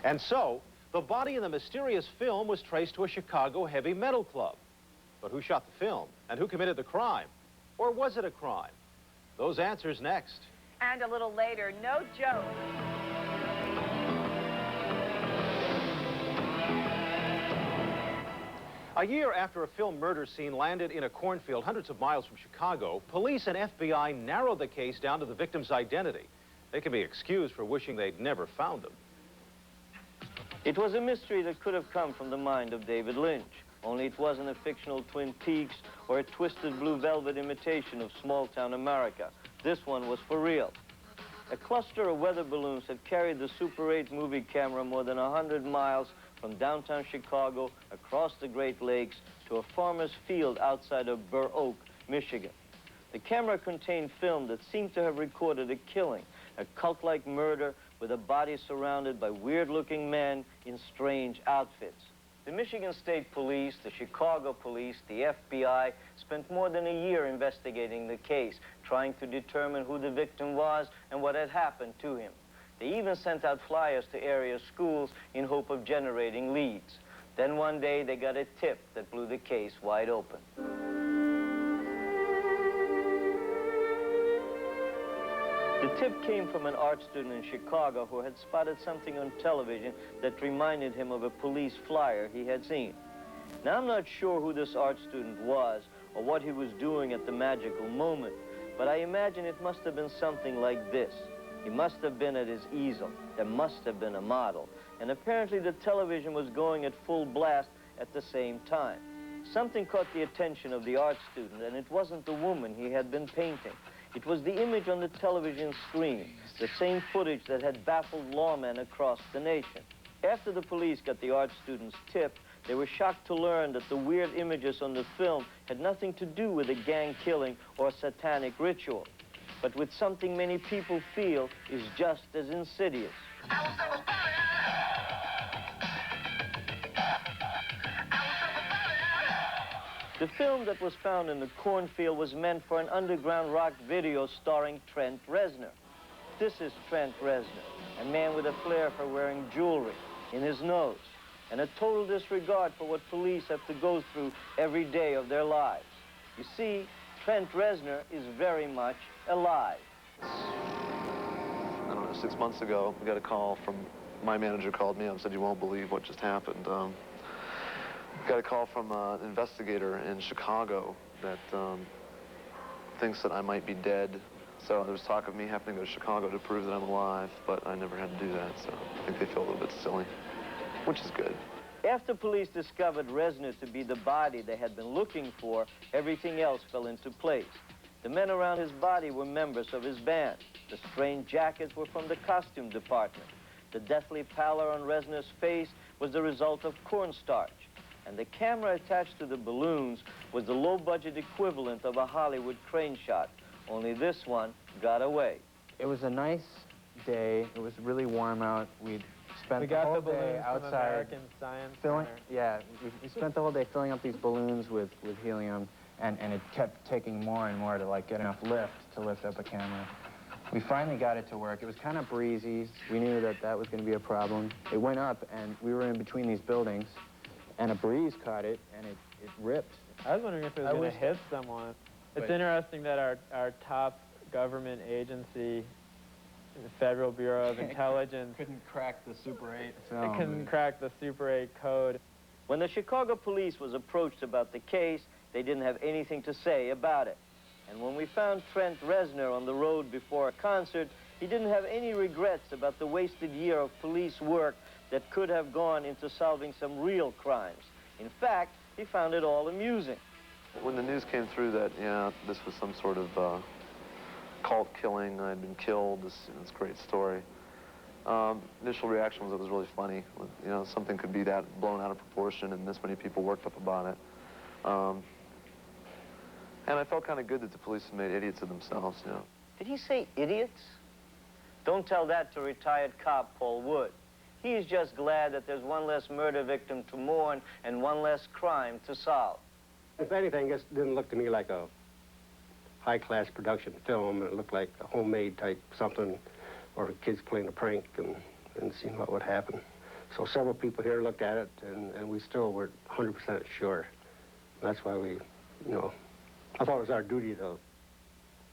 And so, the body in the mysterious film was traced to a Chicago heavy metal club. But who shot the film? And who committed the crime? Or was it a crime? Those answers next. And a little later, no joke. A year after a film murder scene landed in a cornfield hundreds of miles from Chicago, police and FBI narrowed the case down to the victim's identity. They can be excused for wishing they'd never found them. It was a mystery that could have come from the mind of David Lynch, only it wasn't a fictional Twin Peaks or a twisted blue velvet imitation of small-town America. This one was for real. A cluster of weather balloons had carried the Super 8 movie camera more than 100 miles from downtown Chicago across the Great Lakes to a farmer's field outside of Burr Oak, Michigan. The camera contained film that seemed to have recorded a killing, a cult-like murder with a body surrounded by weird-looking men in strange outfits. The Michigan State Police, the Chicago Police, the FBI spent more than a year investigating the case, trying to determine who the victim was and what had happened to him. They even sent out flyers to area schools in hope of generating leads. Then one day they got a tip that blew the case wide open. The tip came from an art student in Chicago who had spotted something on television that reminded him of a police flyer he had seen. Now, I'm not sure who this art student was or what he was doing at the magical moment, but I imagine it must have been something like this. He must have been at his easel. There must have been a model. And apparently the television was going at full blast at the same time. Something caught the attention of the art student, and it wasn't the woman he had been painting. It was the image on the television screen, the same footage that had baffled lawmen across the nation. After the police got the art student's tip, they were shocked to learn that the weird images on the film had nothing to do with a gang killing or satanic ritual, but with something many people feel is just as insidious. The film that was found in the cornfield was meant for an underground rock video starring Trent Reznor. This is Trent Reznor, a man with a flair for wearing jewelry in his nose, and a total disregard for what police have to go through every day of their lives. You see, Trent Reznor is very much alive. I don't know, 6 months ago, we got a call from, my manager called me up and said, "You won't believe what just happened." Got a call from an investigator in Chicago that thinks that I might be dead. So there was talk of me having to go to Chicago to prove that I'm alive, but I never had to do that, so I think they feel a little bit silly, which is good. After police discovered Reznor to be the body they had been looking for, everything else fell into place. The men around his body were members of his band. The strange jackets were from the costume department. The deathly pallor on Reznor's face was the result of cornstarch. And the camera attached to the balloons was the low-budget equivalent of a Hollywood crane shot, only this one got away. It was a nice day. It was really warm out. We spent the whole day outside American Science filling. Center. Yeah, we spent the whole day filling up these balloons with helium, and it kept taking more and more to like get enough lift to lift up a camera. We finally got it to work. It was kind of breezy. We knew that that was going to be a problem. It went up, and we were in between these buildings, and a breeze caught it, and it ripped. I was wondering if it was going to hit someone. It's interesting that our top government agency, the Federal Bureau of Intelligence, couldn't crack the Super 8 it film. couldn't crack the Super 8 code. When the Chicago police was approached about the case, they didn't have anything to say about it. And when we found Trent Reznor on the road before a concert, he didn't have any regrets about the wasted year of police work that could have gone into solving some real crimes. In fact, he found it all amusing. When the news came through that, yeah, this was some sort of cult killing, I'd been killed, this great story, initial reaction was it was really funny. You know, something could be that blown out of proportion and this many people worked up about it. And I felt kind of good that the police had made idiots of themselves, you know. Did he say idiots? Don't tell that to retired cop Paul Wood. He's just glad that there's one less murder victim to mourn and one less crime to solve. If anything, it didn't look to me like a high-class production film. It looked like a homemade type something, or kids playing a prank, and and seen what would happen. So several people here looked at it, and we still weren't 100% sure. That's why we, you know, I thought it was our duty to,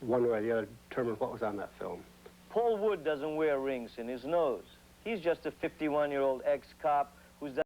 one way or the other, determine what was on that film. Paul Wood doesn't wear rings in his nose. He's just a 51-year-old ex-cop who's